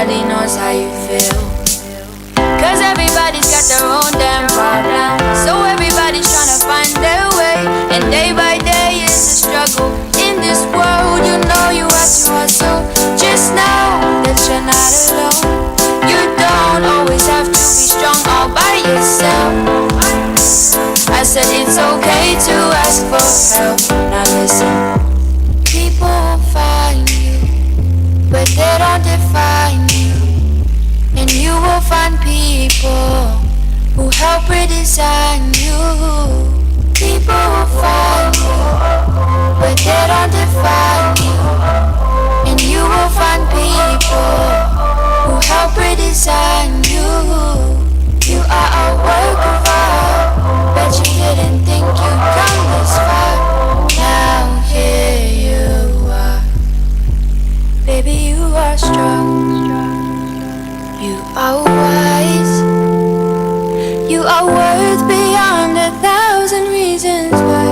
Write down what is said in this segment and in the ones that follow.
nobody knows how you feel. Cause everybody's got their own damn problem. So everybody's trying to find their way. And day by day is a struggle. In this world, you know you have to hustle. Just know that you're not alone. You don't always have to be strong all by yourself. I said it's okay to ask for help. Now listen. People will find you, but they don't define you. And you will find people who help redesign you. People will find you, but they don't define you. And you will find people who help redesign you. You are a work of art. Bet you didn't think you'd come this far. Now here you are. Baby, you are strong. You are wise. You are worth beyond 1,000 reasons why.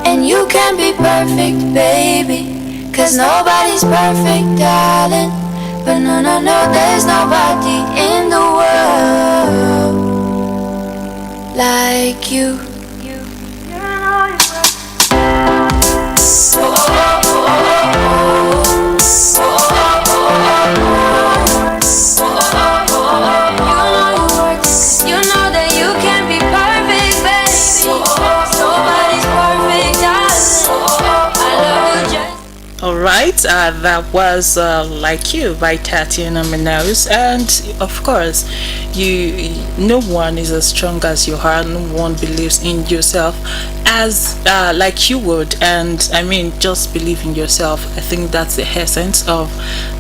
And you can be perfect, baby. Cause nobody's perfect, darling. But no, no, no, there's nobody in the world like you. Alright, that was Like You by Tatiana Minogue, and of course, no one is as strong as you are. No one believes in yourself as like you would, and I mean, just believe in yourself. I think that's the essence of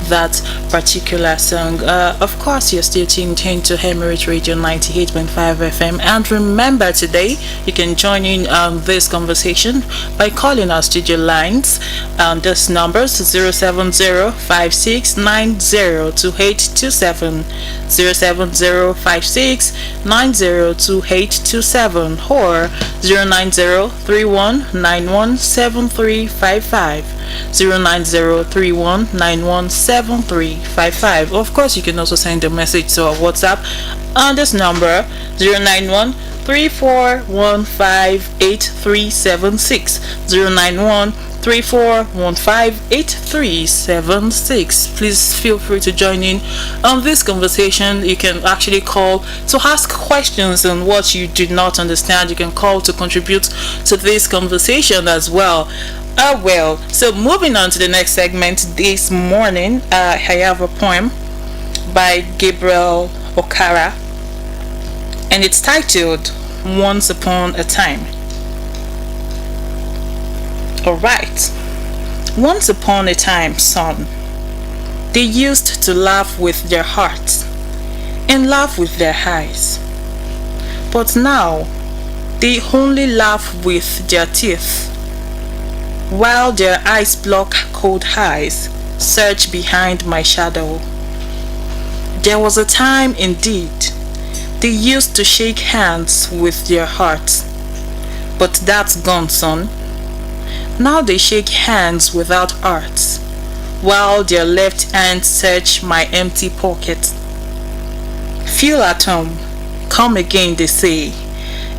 that particular song. Of course, you're still tuned in to Emirate Radio 98.5 FM, and remember, today you can join in on this conversation by calling our studio lines. This number is 07056902827, 07056902827, or 09031917355, 09031917355. Of course, you can also send a message to our WhatsApp on this number, 09134158376, 09134158376. Please feel free to join in on this conversation. You can actually call to ask questions on what you do not understand. You can call to contribute to this conversation as well. So moving on to the next segment this morning, I have a poem by Gabriel Okara, and it's titled Once Upon a Time. Alright. Once upon a time, son, they used to laugh with their hearts and laugh with their eyes. But now, they only laugh with their teeth, while their eyes block cold eyes, search behind my shadow. There was a time indeed, they used to shake hands with their hearts, but that's gone, son. Now they shake hands without hearts, while their left hands search my empty pocket. Feel at home, come again, they say.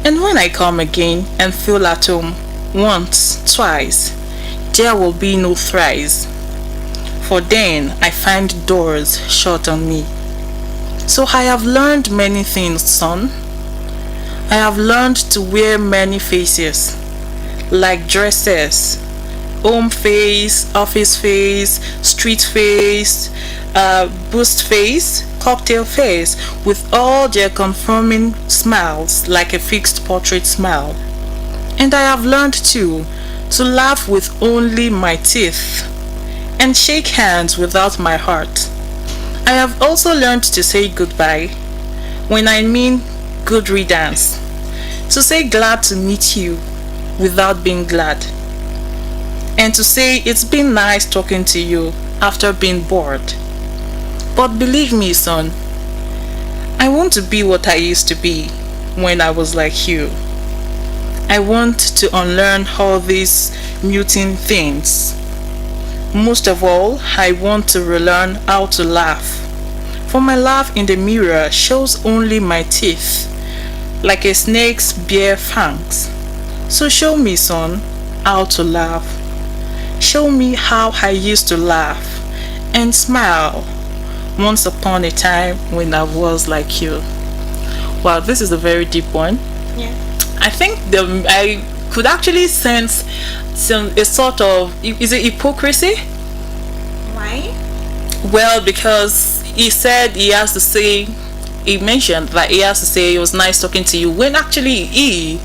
And when I come again and feel at home, once, twice, there will be no thrice. For then I find doors shut on me. So I have learned many things, son. I have learned to wear many faces, like dresses, home face, office face, street face, boost face, cocktail face, with all their conforming smiles, like a fixed portrait smile. And I have learned too to laugh with only my teeth and shake hands without my heart. I have also learned to say goodbye when I mean good riddance, to say glad to meet you without being glad, and to say it's been nice talking to you after being bored. But believe me, son, I want to be what I used to be when I was like you. I want to unlearn all these muting things. Most of all, I want to relearn how to laugh. For my laugh in the mirror shows only my teeth, like a snake's bare fangs. So show me, son, how to laugh. Show me how I used to laugh and smile once upon a time when I was like you. Wow, this is a very deep one. Yeah. I think I could actually sense a sort of, is it hypocrisy? Why? Well, because he mentioned that he has to say it was nice talking to you when actually he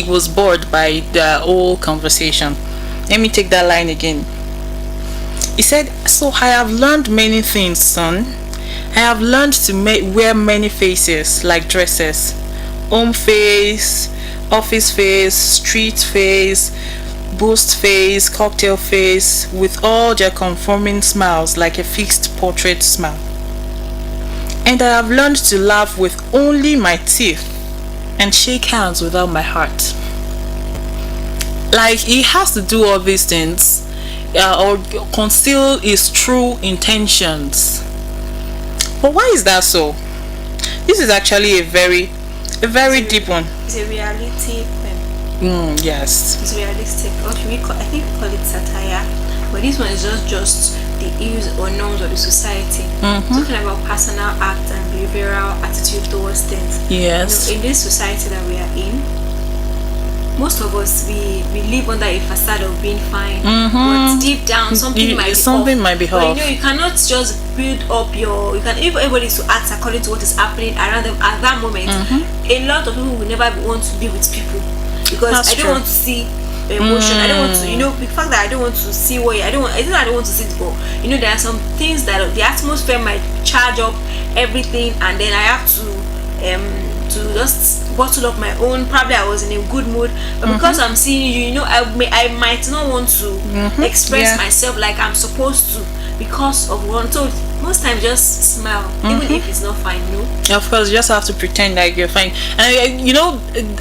was bored by the whole conversation. Let me take that line again. He said, so I have learned many things, son. I have learned to wear many faces like dresses. Home face, office face, street face, boost face, cocktail face, with all their conforming smiles like a fixed portrait smile. And I have learned to laugh with only my teeth and shake hands without my heart. Like he has to do all these things or conceal his true intentions. But why is that so? This is actually a very deep one. It's a reality. Yes. It's realistic. What we call, I think we call it satire. But this one is just the ills or norms of the society. Talking about personal act and behavioral attitude towards things. Yes. In this society that we are in, most of us we live under a facade of being fine, but deep down something might be off. But you cannot just build up you can, if everybody is to act according to what is happening around them at that moment. A lot of people will never want to be with people because I don't want to see emotion. I don't want to, the fact that I don't want to see I don't want to see it, but there are some things that the atmosphere might charge up everything, and then I have to just bottle up my own. Probably I was in a good mood, but because I'm seeing you, I might not want to express myself like I'm supposed to because of one. So most times just smile, even if it's not fine. Of course, you just have to pretend like you're fine. And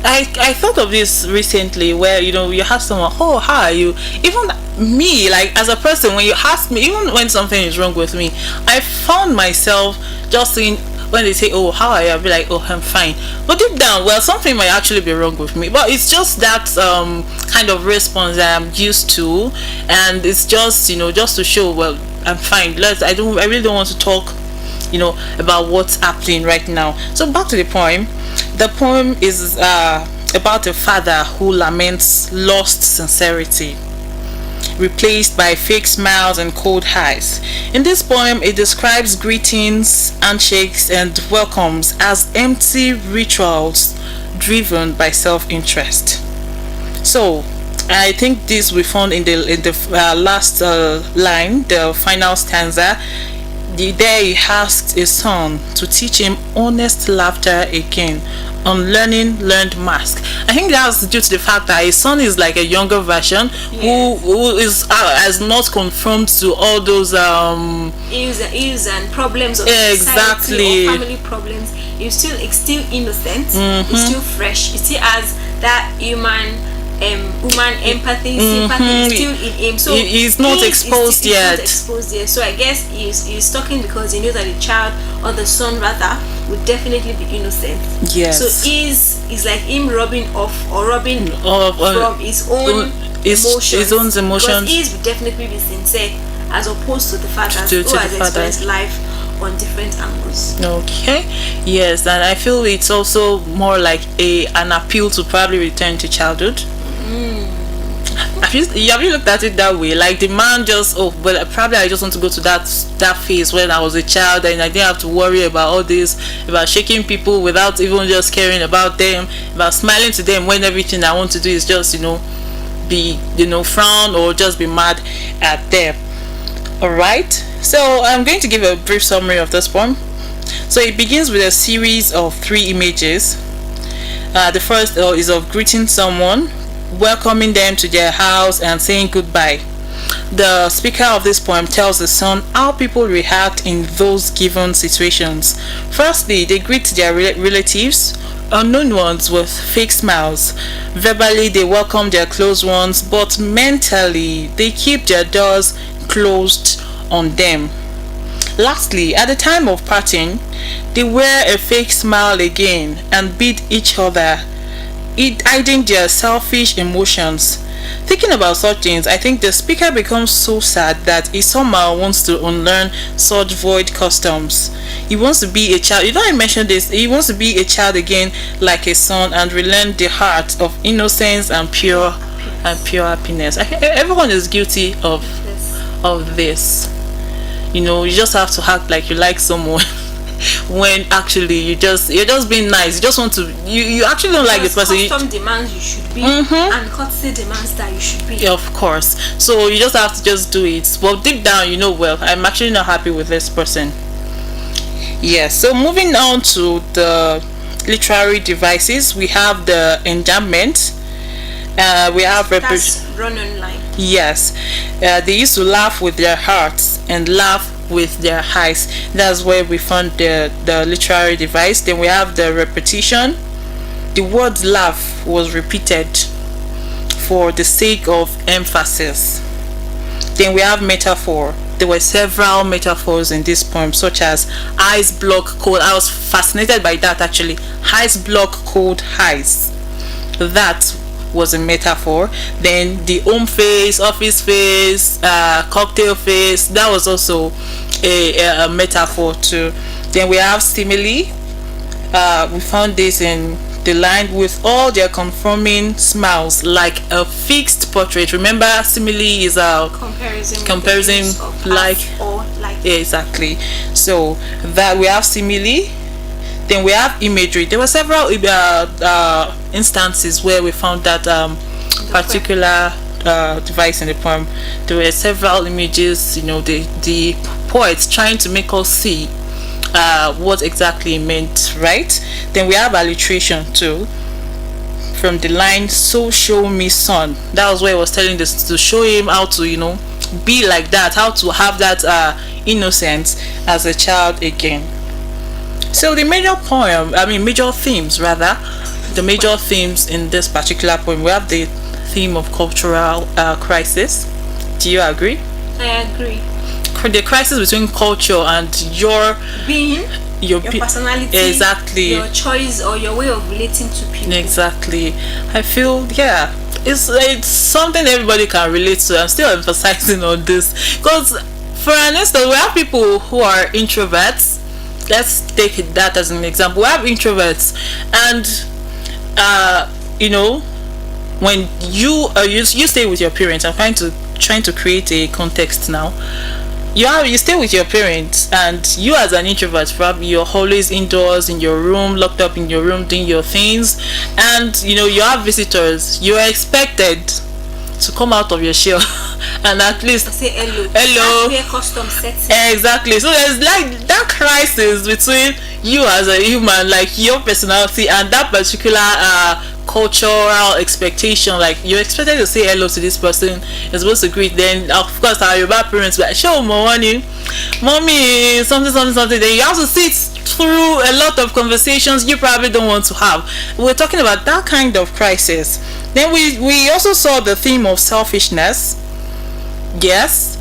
I thought of this recently, where you ask someone, "Oh, how are you?" Even me, like as a person, when you ask me, even when something is wrong with me, I found myself just saying, when they say, "Oh, how are you?" I'll be like, "Oh, I'm fine." But deep down, well, something might actually be wrong with me. But it's just that kind of response that I'm used to, and it's just just to show, well, I'm fine. I really don't want to talk, about what's happening right now. So back to the poem. The poem is about a father who laments lost sincerity, replaced by fake smiles and cold eyes. In this poem, it describes greetings, handshakes, and welcomes as empty rituals driven by self-interest. So, I think this we found in the last line, the final stanza. There he asked his son to teach him honest laughter again, on learned mask. I think that's due to the fact that his son is like a younger version who is has not conformed to all those ills and problems of exactly society or family problems. It's still innocent. It's still fresh. It still has that human empathy, sympathy is still in him. So he's not exposed yet. So I guess he's talking because he knows that the child, or the son rather, would definitely be innocent. Yes. So is like him rubbing off or rubbing from his own emotions. Because he would definitely be sincere, as opposed to the father who has experienced life on different angles. Okay. Yes, and I feel it's also more like an appeal to probably return to childhood. Have you looked at it that way? Like the man just, probably I just want to go to that phase when I was a child and I didn't have to worry about all this, about shaking people without even just caring about them, about smiling to them when everything I want to do is just be frown or just be mad at them. Alright, so I'm going to give a brief summary of this poem. So it begins with a series of 3 images. The first is of greeting someone, welcoming them to their house, and saying goodbye. The speaker of this poem tells the son how people react in those given situations. Firstly, they greet their relatives, unknown ones, with fake smiles. Verbally, they welcome their close ones, but mentally, they keep their doors closed on them. Lastly, at the time of parting, they wear a fake smile again and beat each other, hiding their selfish emotions. Thinking about such things, I think the speaker becomes so sad that he somehow wants to unlearn such void customs. He wants to be a child. You know, I mentioned this. He wants to be a child again, like a son, and relearn the heart of innocence and pure happiness. I think everyone is guilty of this. You know, you just have to act like you like someone. When actually you're just being nice. You just want to, you actually don't like the person. Custom demands you should be, and courtesy demands that you should be. Of course. So you just have to just do it. But deep down, you know, well, I'm actually not happy with this person. Yes. So moving on to the literary devices, we have the enjambment. We have That's run online. Yes. They used to laugh with their hearts and laugh with their eyes. That's where we found the literary device. Then we have the repetition. The word laugh was repeated for the sake of emphasis. Then we have metaphor. There were several metaphors in this poem, such as eyes block cold. I was fascinated by that actually. Eyes block cold eyes. That was a metaphor. Then the home face, office face, cocktail face, that was also a metaphor too. Then we have simile. We found this in the line, with all their conforming smiles like a fixed portrait. Remember, simile is a comparison like or like. Yeah, exactly. So that we have simile. Then we have imagery. There were several instances where we found that particular device in the poem. There were several images, you know, the poets trying to make us see what exactly it meant, right? Then we have alliteration too, from the line, so show me son. That was where I was telling this, to show him how to, you know, be like that, how to have that innocence as a child again. So the major themes in this particular poem, we have the theme of cultural crisis. Do you agree? I agree. The crisis between culture and your being, your personality, exactly, your choice or your way of relating to people. Exactly. I feel, yeah, it's something everybody can relate to. I'm still emphasizing on this because, for instance, we have people who are introverts. Let's take that as an example. We have introverts, and you know, when you stay with your parents. I'm trying to create a context now. You stay with your parents, and you as an introvert, probably you're always indoors in your room, locked up in your room doing your things, and you know you have visitors. You are expected to come out of your shell and at least say hello. Custom setting. Exactly. So there's like that crisis between you as a human, like your personality, and that particular cultural expectation. Like you're expected to say hello to this person, you're supposed to greet. Then of course our Yoruba parents be like, show mommy, something. Then you have to sit through a lot of conversations you probably don't want to have. We're talking about that kind of crisis. Then we also saw the theme of selfishness. Yes,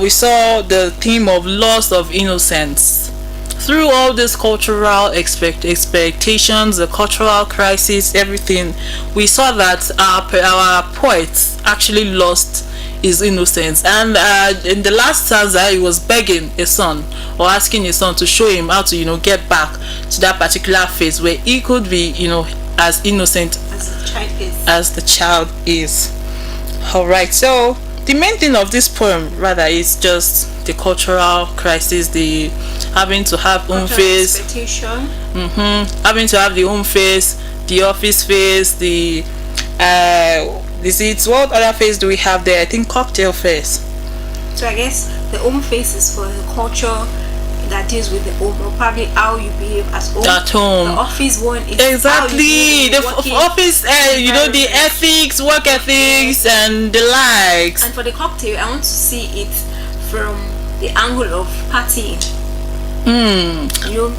we saw the theme of loss of innocence. Through all these cultural expectations, the cultural crisis, everything, we saw that our poet actually lost his innocence. And in the last stanza, he was begging a son, or asking his son to show him how to, you know, get back to that particular phase where he could be, you know, as innocent as the child is. Alright, so the main thing of this poem rather is just the cultural crisis, the having to have home face, having to have the home face, the office face, the what other face do we have there? I think cocktail face. So I guess the home face is for the culture that deals with the home, or probably how you behave at home. The office one is exactly the office, you know, the ethics, work ethics, and the likes. And for the cocktail, I want to see it from the angle of partying.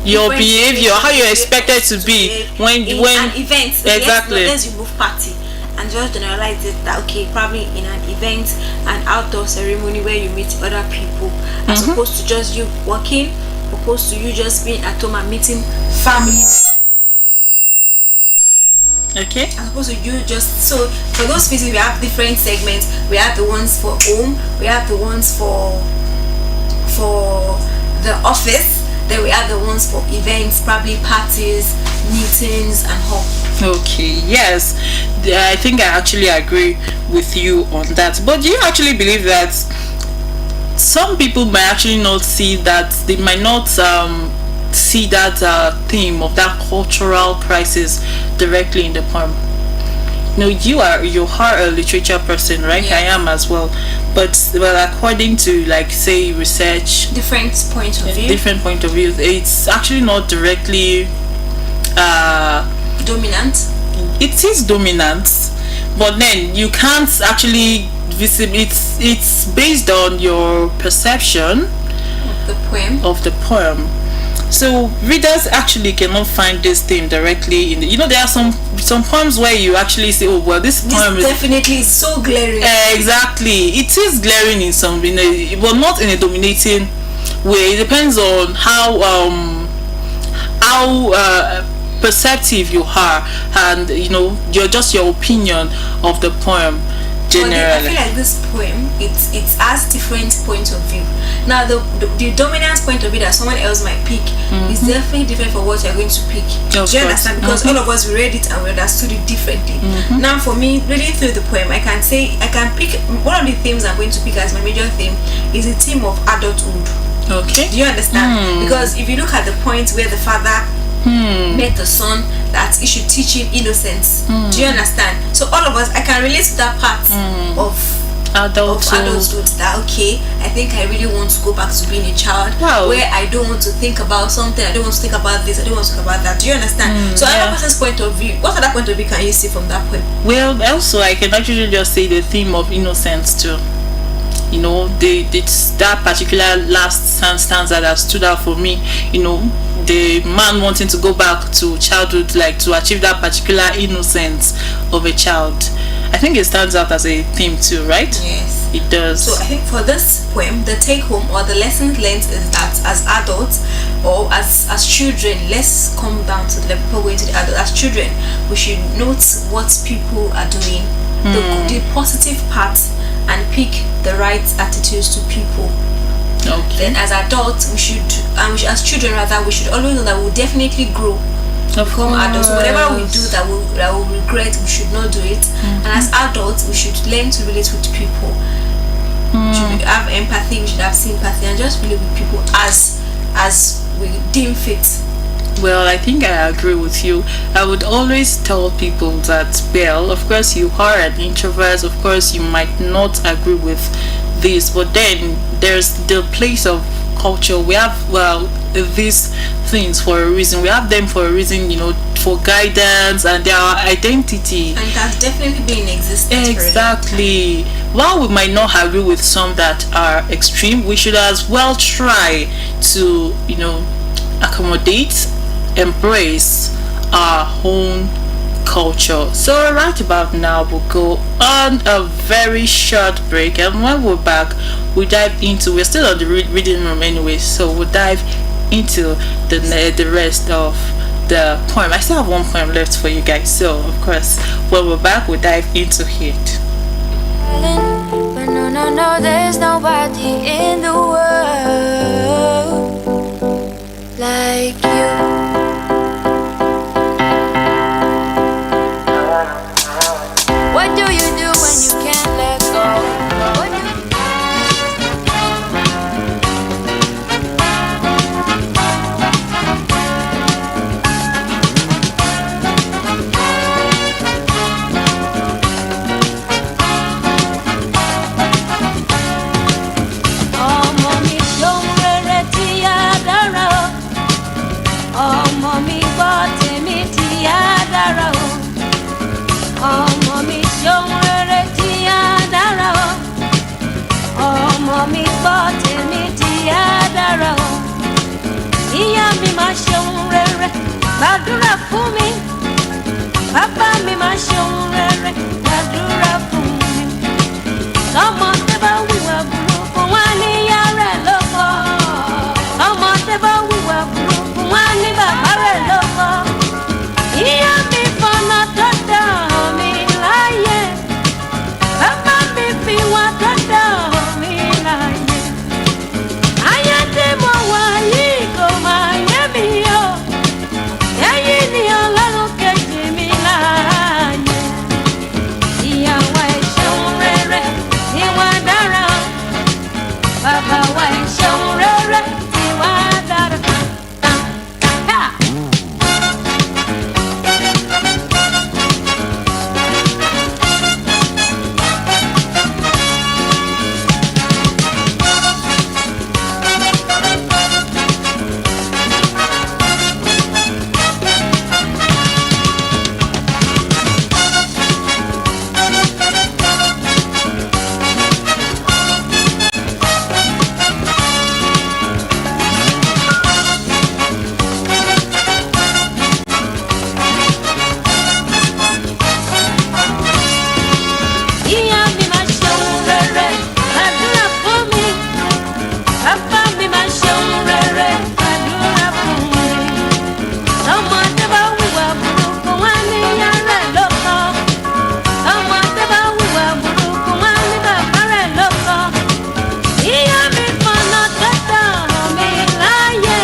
Your behavior, how you're expected to be when an event. Exactly. Yes, you move party. and just generalize it that okay, probably in an event, an outdoor ceremony where you meet other people, as opposed to just you working, opposed to you just being at home and meeting family. Okay. As opposed to you just, so for those pieces we have different segments. We have the ones for home, we have the ones for the office, then we have the ones for events, probably parties, meetings and all. Okay, yes, I think I actually agree with you on that. But do you actually believe that some people might actually not see that, they might not see that theme of that cultural crisis directly in the poem? No, you are a literature person, right? Yes. I am as well. But well, according to like say research, Different point of view. It's actually not directly dominant. It is dominant, but then you can't actually visit. It's based on your perception Of the poem. So readers actually cannot find this theme directly in the, there are some poems where you actually say, oh well, this poem is definitely so glaring. Exactly, it is glaring in some, but not in a dominating way. It depends on how perceptive you are, and your opinion of the poem. Generally, I feel like this poem, it has different points of view. Now, the dominant point of view that someone else might pick is definitely different from what you're going to pick. Do you understand? Because all of us, we read it and we understood it differently. Now, for me, reading through the poem, I can pick one of the themes I'm going to pick as my major theme is the theme of adulthood. Okay. Do you understand? Because if you look at the point where the father met the son, that he should teach him innocence. Do you understand? So all of us, I can relate to that part of adulthood. That okay, I think I really want to go back to being a child, where I don't want to think about something, I don't want to think about this, I don't want to think about that. Do you understand? So another person's point of view, what other point of view can you see from that point? Well, also I can actually just say the theme of innocence too. It's that particular last stanza that stood out for me. The man wanting to go back to childhood, like to achieve that particular innocence of a child. I think it stands out as a theme too, right? Yes, it does. So I think for this poem, the take home or the lesson learned is that as adults or as children, let's come down to the level before going to the adults. As children, we should note what people are doing, the positive part, and pick the right attitudes to people. Okay. Then as adults, we should as children rather, we should always know that we'll definitely grow, become adults. So whatever we do that we'll regret, we should not do it. And as adults, we should learn to relate with people. We should have empathy, we should have sympathy, and just relate with people as we deem fit. Well, I think I agree with you. I would always tell people that, well, of course you are an introvert, of course you might not agree with this, but then there's the place of culture. We have, these things for a reason. We have them for a reason, for guidance and their identity. And it has definitely been in existence. Exactly. While we might not agree with some that are extreme, we should as well try to, accommodate, embrace our own culture. So right about now we'll go on a very short break, and when we're back we're still on the reading room anyway, so we'll dive into the rest of the poem. I still have one poem left for you guys, so of course when we're back we'll dive into it. But no, there's nobody in the world like you. What do you do when you can't let go? What do you gbàdúrà fún mi bàbá mi máa ṣeun rere gbàdúrà fún mi. Ọmọdé bá wùwà burúkú wá ní ìyá rẹ̀ ló kọ́. Ọmọdé bá wùwà burúkú wá ní bàbá rẹ̀ ló kọ́. Ìyá mi fọ̀nà tó dán mi láyé. Bàbá mi fi wá tó dán mi láyé. Ayé tí mo wà yìí kò máa yé mi o. Ẹ̀yin ni Ọlọ́run kejì mi láàyè. Ìyàwó ẹ̀ ṣeun rere, ìwà dára. Bàbá wa ẹ̀ ṣeun rere, ìwà dára. Ha! Ìyá mi máa ṣeun rere, gbàdúrà fún mi. Bàbá mi máa ṣeun rere, gbàdúrà fún mi. Ọmọdé bá wùwà burúkú wá ní ìyá rẹ̀ ló kọ́. Ọmọdé bá wùwà burúkú wá ní bàbá rẹ̀ ló kọ́. Ìyá mi fọ̀nà tó dán mi láyé.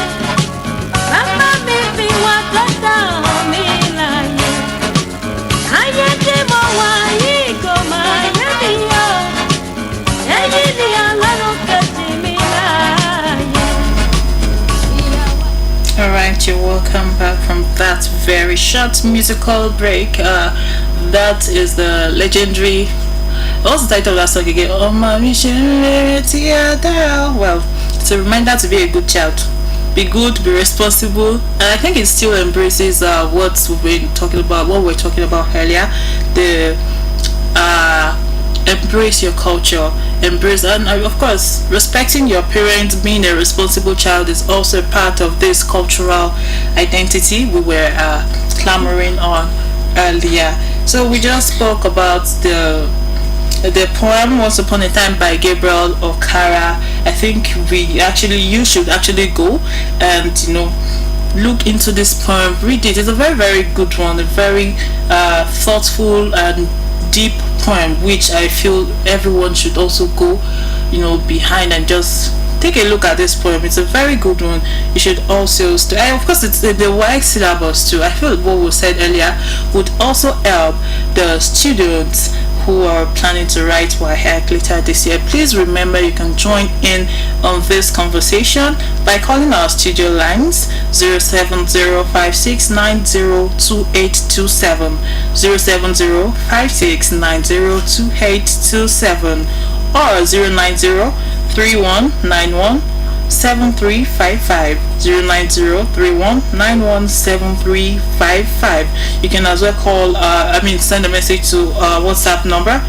Bàbá mi fi wá tó dán mi láyé. Ayé tí mo wà yìí kò máa yé mi o. Ẹ̀yin ni Ọlọ́run kejì mi láàyè. Alright, you're welcome back from that very short musical break. That is the legendary. What's the title of that song again? Oh, mommy, well, it's a reminder to be a good child. Be good, be responsible, and I think it still embraces what we've been talking about, what we were talking about earlier. The embrace your culture, embrace, and of course, respecting your parents, being a responsible child is also part of this cultural identity we were clamoring on earlier. So we just spoke about the poem Once Upon a Time by Gabriel Okara. I think you should actually go and look into this poem, read it. It's a very, very good one, a very thoughtful and deep poem, which I feel everyone should also go behind and just take a look at this poem. It's a very good one. You should also of course it's the wide syllabus too. I feel what we said earlier would also help the students who are planning to write WAEC later this year. Please remember you can join in on this conversation by calling our studio lines 07056902827, 07056902827, or 09031917355, 09031917355. You can as well call send a message to WhatsApp number,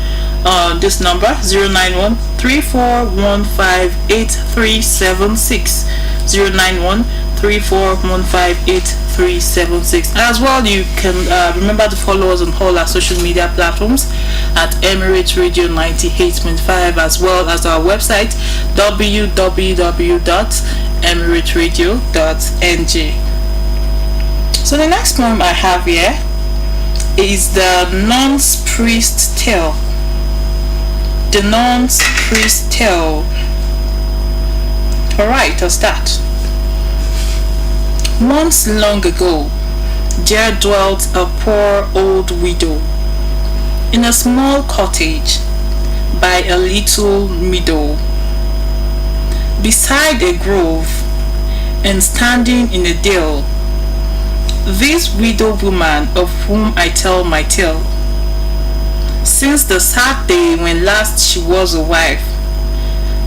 this number 09134158376, 09134158376. As well, you can remember to follow us on all our social media platforms at Emirate Radio 98.5, as well as our website www.emirateradio.ng. So the next poem I have here is the Nun's Priest Tale. The Nun's Priest Tale. Alright, I'll start. Once long ago, there dwelt a poor old widow in a small cottage by a little meadow, beside a grove and standing in a dale. This widow woman of whom I tell my tale, since the sad day when last she was a wife,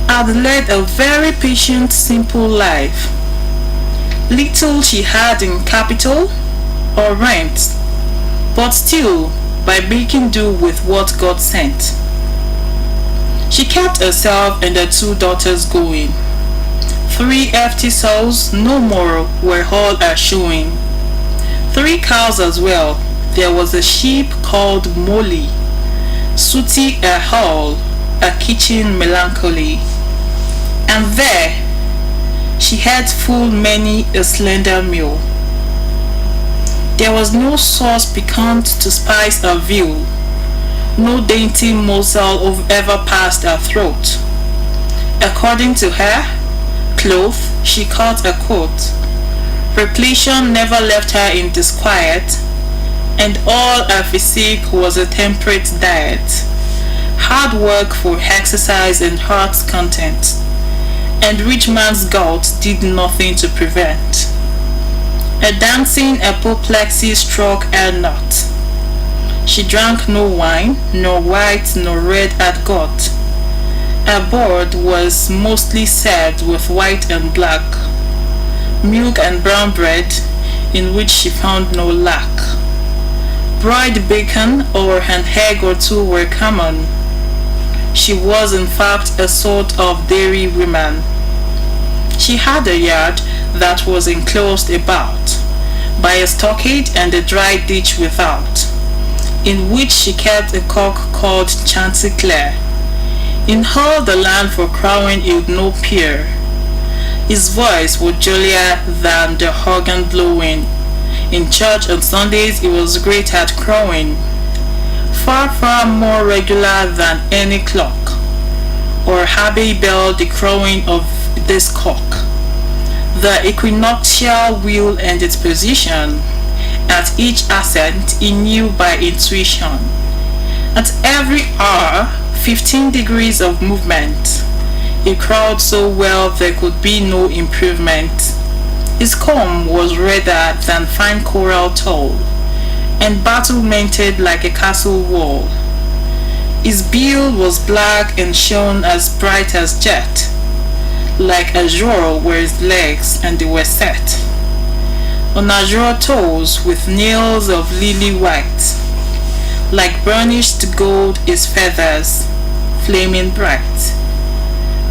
had led a very patient, simple life. Little she had in capital or rent, but still by making do with what God sent. She kept herself and her 2 daughters going. 3 hefty sows, no more, were all her showing. 3 cows as well. There was a sheep called Molly. sooty a hall, a kitchen melancholy. And there she had full many a slender meal. There was no sauce piquant to spice her veal, no dainty morsel ever passed her throat. According to her, cloth she cut a coat. Repletion never left her in disquiet, and all her physique was a temperate diet. Hard work for exercise and heart's content, and rich man's gout did nothing to prevent. A dancing apoplexy struck her not. She drank no wine, nor white nor red at got. Her board was mostly served with white and black, milk and brown bread, in which she found no lack. Broiled bacon or an egg or two were common. She was in fact a sort of dairy woman. She had a yard that was enclosed about by a stockade and a dry ditch without, in which she kept a cock called Chanticleer. In all the land for crowing he would no peer. His voice was jollier than the organ blowing. In church on Sundays he was great at crowing, far more regular than any clock, or abbey bell the crowing of this cock. The equinoctial wheel and its position, at each ascent he knew by intuition. At every hour 15 degrees of movement. He crowed so well there could be no improvement. His comb was redder than fine coral tall, and battlemented like a castle wall. His bill was black and shone as bright as jet. Like azure were his legs, and they were set on azure toes with nails of lily white. Like burnished gold his feathers, flaming bright.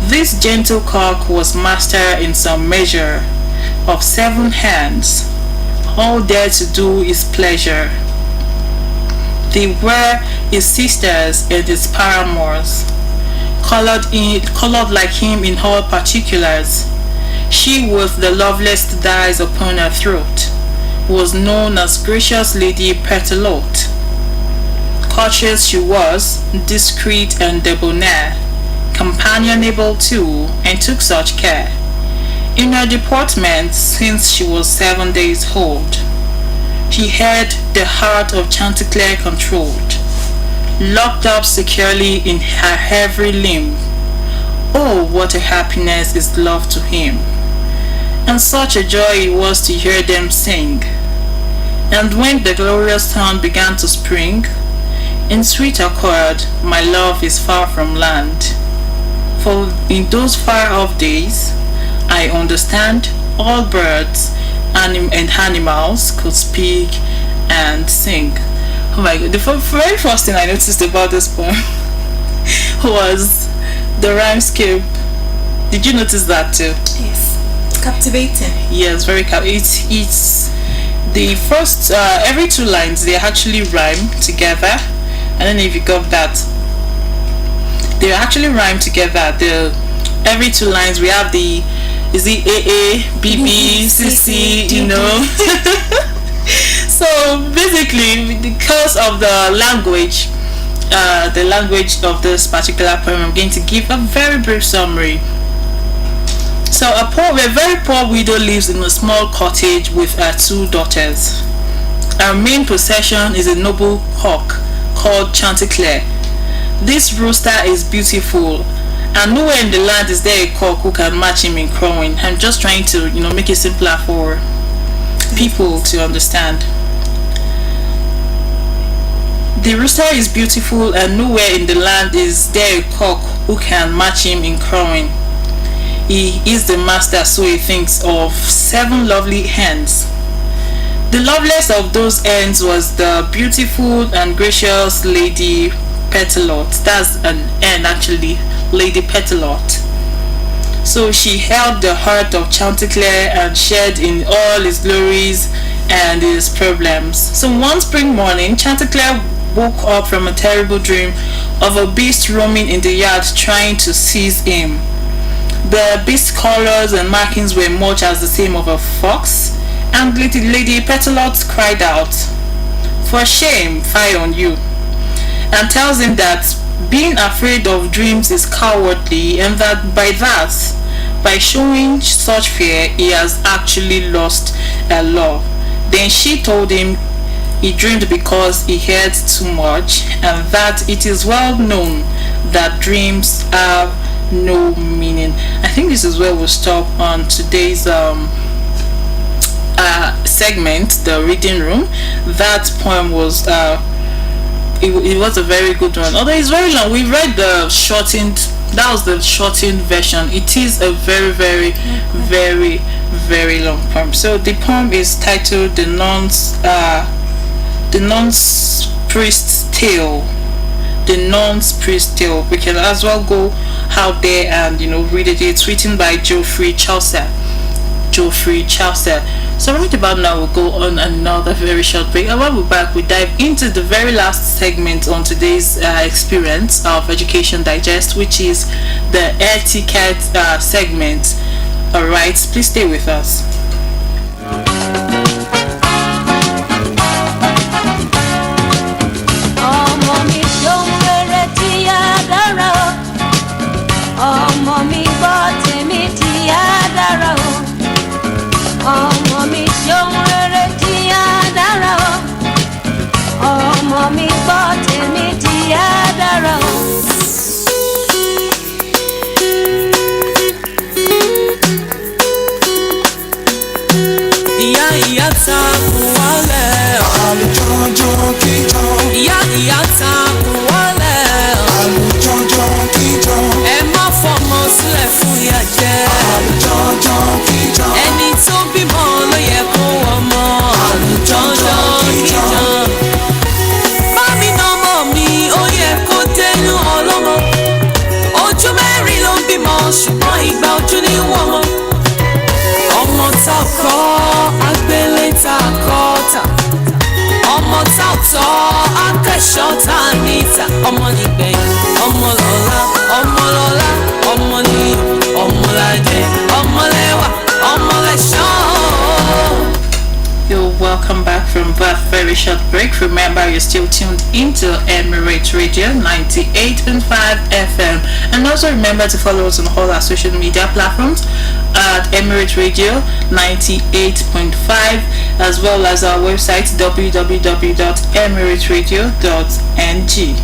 This gentle cock was master in some measure of 7 hands, all there to do his pleasure. They were his sisters and his paramours, colored like him in all particulars. She with the loveliest dyes upon her throat was known as gracious Lady Petelote. Courteous she was, discreet and debonair, companionable too, and took such care in her deportment since she was 7 days old. She had the heart of Chanticleer controlled, locked up securely in her every limb. Oh, what a happiness is love to him, and such a joy it was to hear them sing. And when the glorious town began to spring, in sweet accord, my love is far from land. For in those far off days, I understand all birds and animals could speak and sing. Oh my god, the very first thing I noticed about this poem was the rhyme scheme. Did you notice that too? Yes. Captivating. Yes, very it's the first every 2 lines they actually rhyme together. I don't know if you got that. They actually rhyme together. Every 2 lines we have the AA, BB, CC, you know. So basically, because of the language of this particular poem, I'm going to give a very brief summary. So a very poor widow lives in a small cottage with her 2 daughters. Her main possession is a noble cock called Chanticleer. This rooster is beautiful, and nowhere in the land is there a cock who can match him in crowing. I'm just trying to, make it simpler for people to understand. The rooster is beautiful, and nowhere in the land is there a cock who can match him in crowing. He is the master, so he thinks, of 7 lovely hens. The loveliest of those hens was the beautiful and gracious Lady Petelote. That's an hen actually, Lady Petelote. So she held the heart of Chanticleer and shared in all his glories and his problems. So one spring morning, Chanticleer woke up from a terrible dream of a beast roaming in the yard trying to seize him. The beast's colors and markings were much as the same of a fox, and Lady Petalot cried out, "For shame, fie on you," and tells him that being afraid of dreams is cowardly, and that by showing such fear, he has actually lost a love. Then she told him he dreamed because he heard too much, and that it is well known that dreams have no meaning. I think this is where we'll stop on today's segment, the reading room. That poem was it was a very good one, although it's very long. We read the shortened, that was the shortened version. It is a very very long poem. So the poem is titled the nun's priest's tale. The nun's priest's tale. We can as well go out there and read it. It's written by Geoffrey Chaucer. So right about now we'll go on another very short break, and when we're back we dive into the very last segment on today's experience of Education Digest, which is the etiquette segment. Alright, please stay with us. Ọmọ mi ṣeun rere tí á dára o, ọmọ mi gbọ́ tèmi tí á dára o. Ìyá ta kù wálẹ̀, àlùjọjọ kíjọ. Ìyá ta kù wálẹ̀, àlùjọjọ kíjọ. Ẹ má fọmọ sílẹ̀ fún ìyà jẹ, àlùjọjọ kíjọ. Ẹni tó bímọ ló yẹ kó ọmọ, àlùjọjọ kíjọ. Bámi nọmọ mi ó yẹ kó dénú ọlọ́mọ. Ojú mẹ́rin ló ń bímọ ṣùgbọ́n ìgbà ojú ní wọ́mọ. Ọmọ tá kọ́ agbélé tá kọ́ tà, ọmọ tá tọ́ akẹ́ṣọ́ tá níta. Ọmọ nígbẹ̀yìn, ọmọ lọ́lá, ọmọ lọ́lá, ọmọ ní ọmọlàjẹ, ọmọlẹ́wà, ọmọlẹ́ṣọ́. You're welcome back from that very short break. Remember, you're still tuned into Emirate Radio 98.5 FM. And also remember to follow us on all our social media platforms at Emirate Radio 98.5, as well as our website www.emirateradio.ng.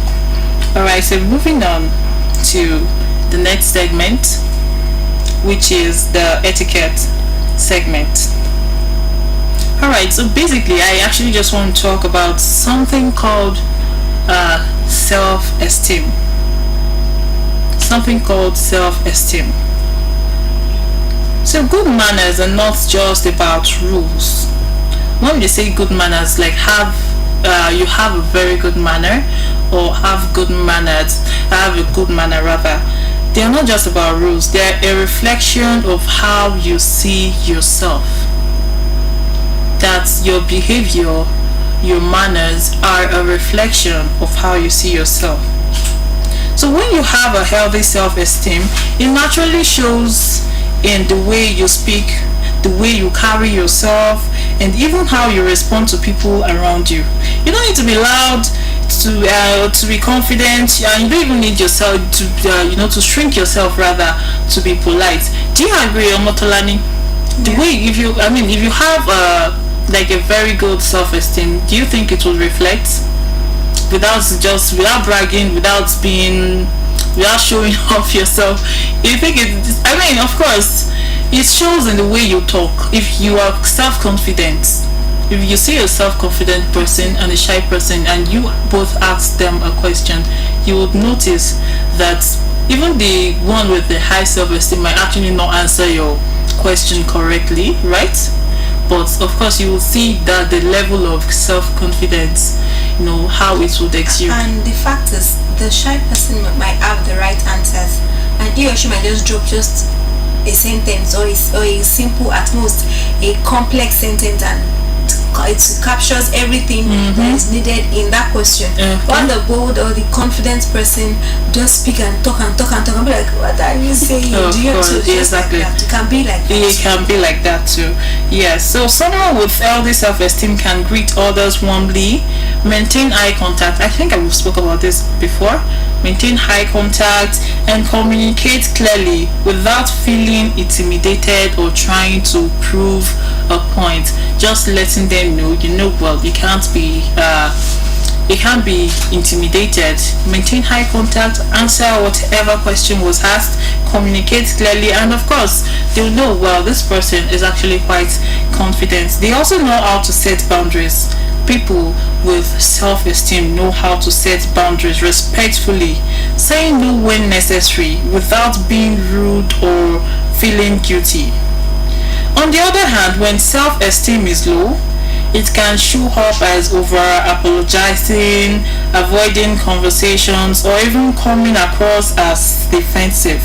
Alright, so moving on to the next segment, which is the etiquette segment. Alright, so basically I actually just want to talk about something called self-esteem. Something called self-esteem. So good manners are not just about rules. When they say good manners, like you have a very good manner, or have a good manner rather, they are not just about rules. They are a reflection of how you see yourself. That your behavior, your manners are a reflection of how you see yourself. So when you have a healthy self-esteem, it naturally shows in the way you speak, the way you carry yourself, and even how you respond to people around you. You don't need to be loud to be confident, and you don't even need yourself to to shrink yourself rather to be polite. Do you agree, Omotolani? The way if you have like a very good self-esteem, do you think it will reflect without bragging, without showing off yourself? You think of course it shows in the way you talk. If you are self-confident, if you see a self-confident person and a shy person and you both ask them a question, you would notice that even the one with the high self-esteem might actually not answer your question correctly, right? But of course you will see that the level of self-confidence, how it would exude. And the fact is, the shy person might have the right answers, and he or she might just drop a sentence or a simple, at most a complex sentence, and it captures everything that is needed in that question. While the bold or the confident person just speak and talk and talk and talk and be like, what are you saying? Of Do you course, exactly. Like it can be like that. It can be like that too. Yes. So someone with healthy self-esteem can greet others warmly, maintain eye contact. I think I spoke about this before. Maintain eye contact and communicate clearly without feeling intimidated or trying to prove a point. Just letting them know, well, you can't be intimidated. Maintain eye contact, answer whatever question was asked, communicate clearly, and of course they'll know, well, this person is actually quite confident. They also know how to set boundaries. People with self-esteem know how to set boundaries respectfully, saying no when necessary without being rude or feeling guilty. On the other hand, when self-esteem is low, it can show up as over apologizing, avoiding conversations, or even coming across as defensive.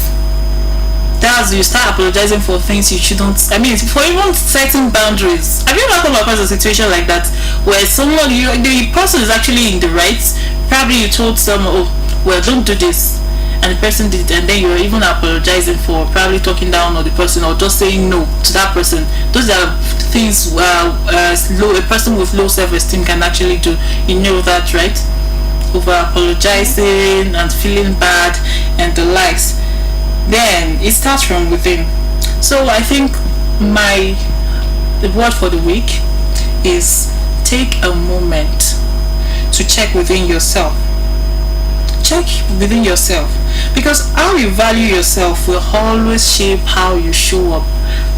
That's, you start apologizing for things you shouldn't. I mean, for even setting boundaries. Have you ever come across a situation like that where someone, the person is actually in the right? Probably you told someone, oh, well, don't do this, and the person did, and then you're even apologizing for probably talking down on the person or just saying no to that person. Those are things a person with low self-esteem can actually do. You know that, right? Over apologizing and feeling bad and the likes. Then it starts from within. So I think the word for the week is take a moment to check within yourself. Check within yourself, because how you value yourself will always shape how you show up.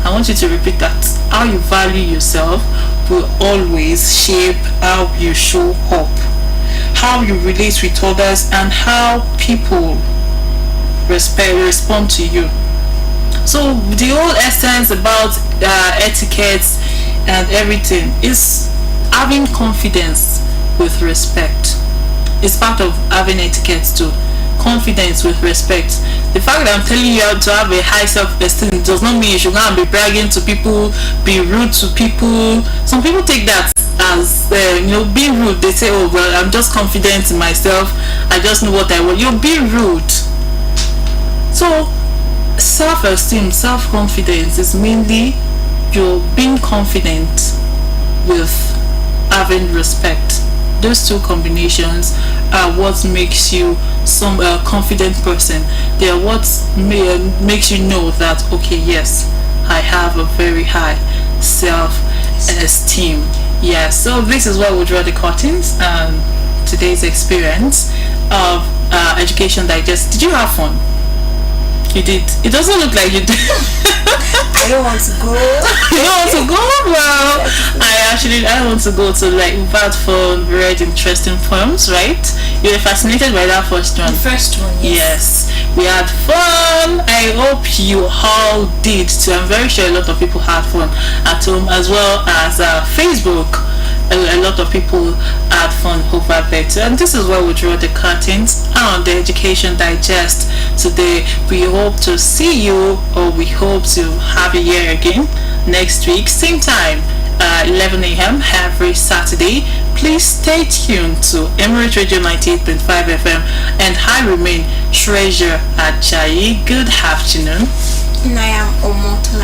I want you to repeat that. How you value yourself will always shape how you show up, how you relate with others, and how people respond to you. So the whole essence about etiquette and everything is having confidence with respect. It's part of having etiquette too. Confidence with respect. The fact that I'm telling you to have a high self-esteem does not mean you should go and be bragging to people, be rude to people. Some people take that as being rude. They say, oh well, I'm just confident in myself, I just know what I want. You're being rude. So self-esteem, self-confidence is mainly you're being confident with having respect. Those two combinations are what makes you some confident person. They are what makes you know that, okay, yes, I have a very high self-esteem. Yeah, so this is where we draw the curtains on today's experience of Education Digest. Did you have fun? You did. It doesn't look like you did. I don't want to go. You don't want to go? Well, I want to go to, like, we've had fun, read interesting poems, right? You were fascinated by that first one. The first one, yes. We had fun. I hope you all did too. I'm very sure a lot of people had fun at home, as well as Facebook. A lot of people had fun over there too. And this is where we draw the curtains on the Education Digest today. We hope to see you, or we hope to have you here again next week, same time, 11 a.m. every Saturday. Please stay tuned to Emirate Radio 98.5 FM, and I remain Treasure Ajayi. Good afternoon. And I am Omotolani.